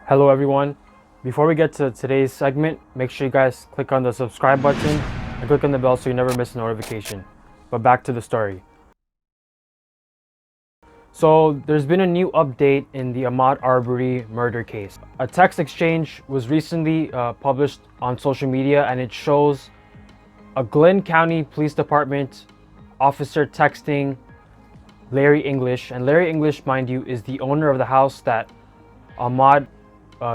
Hello everyone. Before we get to today's segment, make sure you guys click on the subscribe button and click on the bell so you never miss a notification. But back to the story. So there's been a new update in the Ahmaud Arbery murder case. A text exchange was recently published on social media, and it shows a Glynn County Police Department officer texting Larry English. And Larry English, mind you, is the owner of the house that Ahmaud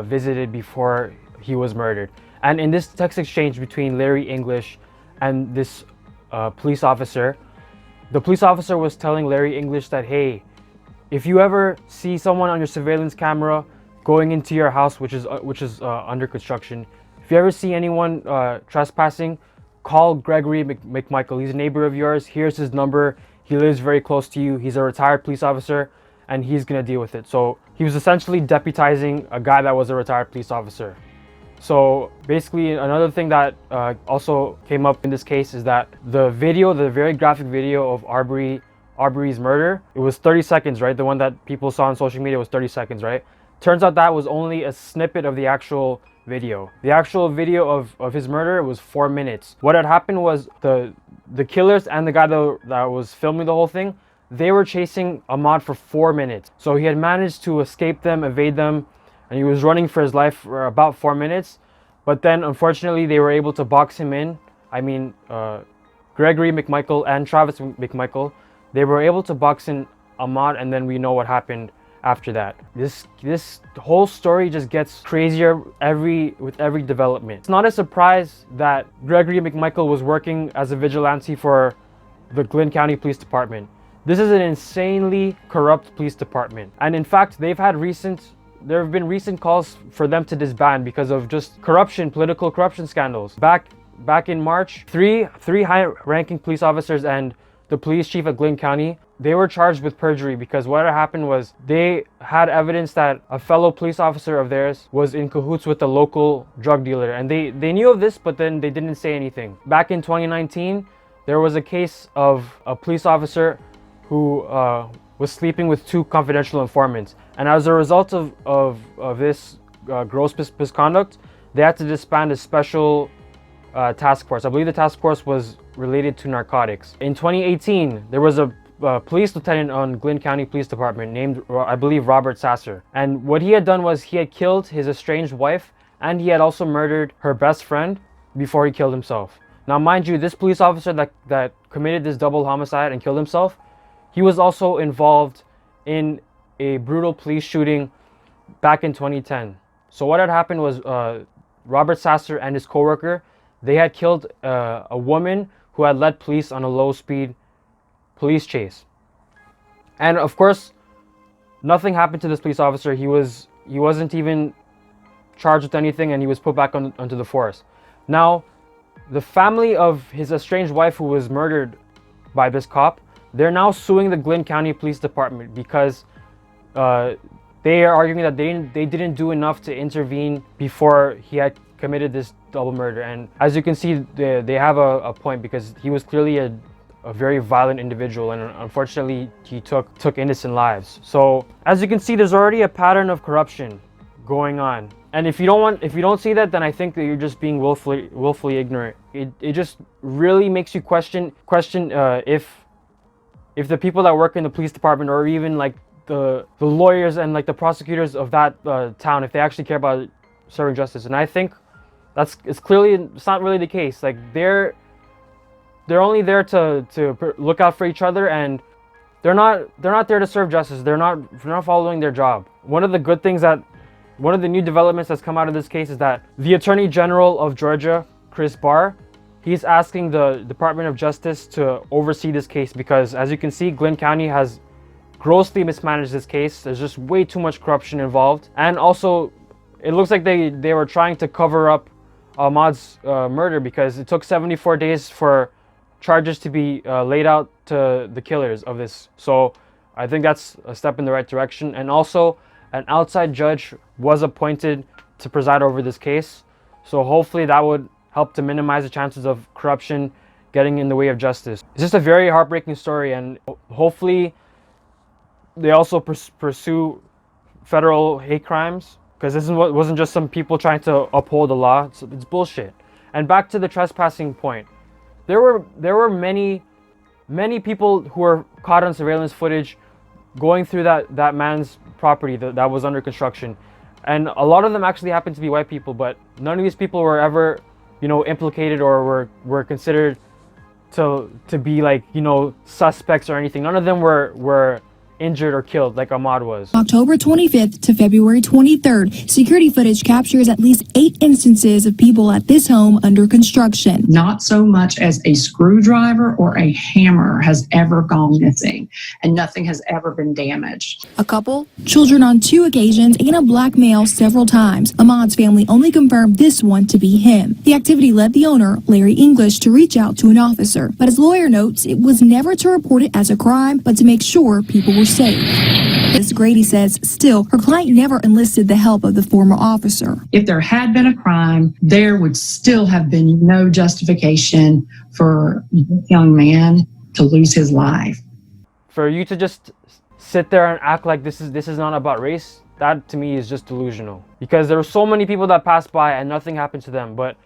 visited before he was murdered. And in this text exchange between Larry English and this police officer, the police officer was telling Larry English that, hey, if you ever see someone on your surveillance camera going into your house, which is under construction, if you ever see anyone trespassing, call Gregory McMichael. He's a neighbor of yours. Here's his number. He lives very close to you. He's a retired police officer, and he's gonna deal with it. So he was essentially deputizing a guy that was a retired police officer. So basically, another thing that also came up in this case is that the very graphic video of Arbery's murder, it was 30 seconds, right? The one that people saw on social media was 30 seconds, right? Turns out that was only a snippet of the actual video. The actual video of his murder was 4 minutes. What had happened was the killers and the guy that was filming the whole thing, they were chasing Ahmaud for 4 minutes. So he had managed to escape them, evade them, and he was running for his life for about 4 minutes. But then, unfortunately, they were able to box him in. I mean, Gregory McMichael and Travis McMichael, they were able to box in Ahmaud, and then we know what happened after that. This whole story just gets crazier with every development. It's not a surprise that Gregory McMichael was working as a vigilante for the Glynn County Police Department. This is an insanely corrupt police department, and in fact, there have been recent calls for them to disband because of just political corruption scandals. Back in March, three high-ranking police officers and the police chief at Glynn County, they were charged with perjury because what had happened was they had evidence that a fellow police officer of theirs was in cahoots with a local drug dealer, and they knew of this, but then they didn't say anything. Back in 2019, there was a case of a police officer who was sleeping with 2 confidential informants, and as a result of this gross misconduct, they had to disband a special task force. I believe the task force was related to narcotics. In 2018, there was a police lieutenant on Glynn County Police Department named, I believe, Robert Sasser. And what he had done was he had killed his estranged wife, and he had also murdered her best friend before he killed himself. Now, mind you, this police officer that committed this double homicide and killed himself, he was also involved in a brutal police shooting back in 2010. So what had happened was Robert Sasser and his coworker, they had killed a woman who had led police on a low-speed police chase. And of course, nothing happened to this police officer. He wasn't even charged with anything, and he was put back onto the force. Now, the family of his estranged wife who was murdered by this cop, they're now suing the Glynn County Police Department because they are arguing that they didn't do enough to intervene before he had committed this double murder. And as you can see, they have a point, because he was clearly a very violent individual, and unfortunately he took innocent lives. So as you can see, there's already a pattern of corruption going on. And if you don't see that, then I think that you're just being willfully ignorant. It just really makes you question if the people that work in the police department, or even like the lawyers and like the prosecutors of that town, if they actually care about serving justice. And I think it's not really the case. Like they're only there to look out for each other, and they're not there to serve justice. They're not following their job. One of the new developments that's come out of this case is that the Attorney General of Georgia, Chris Barr, he's asking the Department of Justice to oversee this case, because as you can see, Glynn County has grossly mismanaged this case. There's just way too much corruption involved, and also it looks like they were trying to cover up Ahmaud's murder, because it took 74 days for charges to be laid out to the killers of this. So I think that's a step in the right direction. And also, an outside judge was appointed to preside over this case, so hopefully that would help to minimize the chances of corruption getting in the way of justice. It's just a very heartbreaking story, and hopefully they also pursue federal hate crimes because this wasn't just some people trying to uphold the law. It's bullshit. And back to the trespassing point, there were many people who were caught on surveillance footage going through that man's property that was under construction, and a lot of them actually happened to be white people, but none of these people were ever, you know, implicated or were considered to be like, you know, suspects or anything. None of them were injured or killed like Ahmaud was. October 25th to February 23rd, security footage captures at least 8 instances of people at this home under construction. Not so much as a screwdriver or a hammer has ever gone missing, and nothing has ever been damaged. A couple, children on 2 occasions, and a black male several times. Ahmaud's family only confirmed this one to be him. The activity led the owner, Larry English, to reach out to an officer, but his lawyer notes it was never to report it as a crime, but to make sure people were safe. As Grady says, still, her client never enlisted the help of the former officer. If there had been a crime, there would still have been no justification for this young man to lose his life. For you to just sit there and act like this is not about race, that to me is just delusional. Because there were so many people that passed by and nothing happened to them. But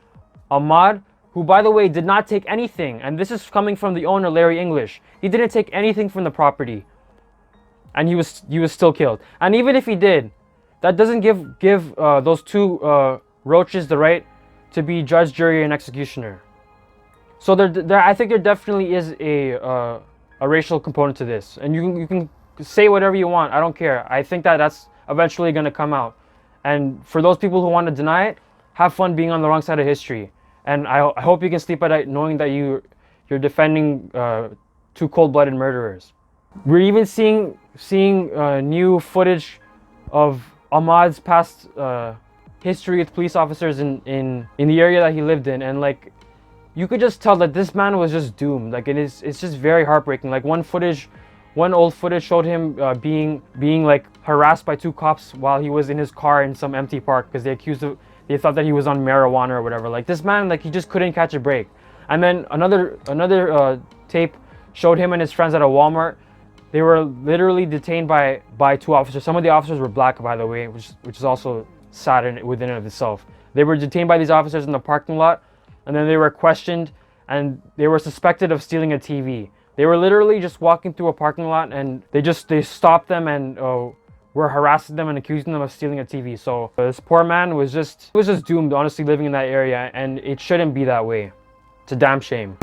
Ahmaud, who by the way did not take anything, and this is coming from the owner, Larry English, he didn't take anything from the property, and he was still killed. And even if he did, that doesn't give those 2 roaches the right to be judge, jury, and executioner. So I think there definitely is a racial component to this, and you can say whatever you want. I don't care. I think that's eventually going to come out. And for those people who want to deny it, have fun being on the wrong side of history. And I hope you can sleep at night knowing that you're defending 2 cold-blooded murderers. We're even seeing new footage of Ahmaud's past history with police officers in the area that he lived in, and like you could just tell that this man was just doomed. Like it's just very heartbreaking. Like one old footage showed him being like harassed by 2 cops while he was in his car in some empty park because they thought that he was on marijuana or whatever. Like this man, like he just couldn't catch a break. And then another tape showed him and his friends at a Walmart. They were literally detained by 2 officers. Some of the officers were black, by the way, which is also sad within and of itself. They were detained by these officers in the parking lot, and then they were questioned, and they were suspected of stealing a TV. They were literally just walking through a parking lot, and they stopped them and were harassing them and accusing them of stealing a TV. So this poor man was just doomed, honestly, living in that area, and it shouldn't be that way. It's a damn shame.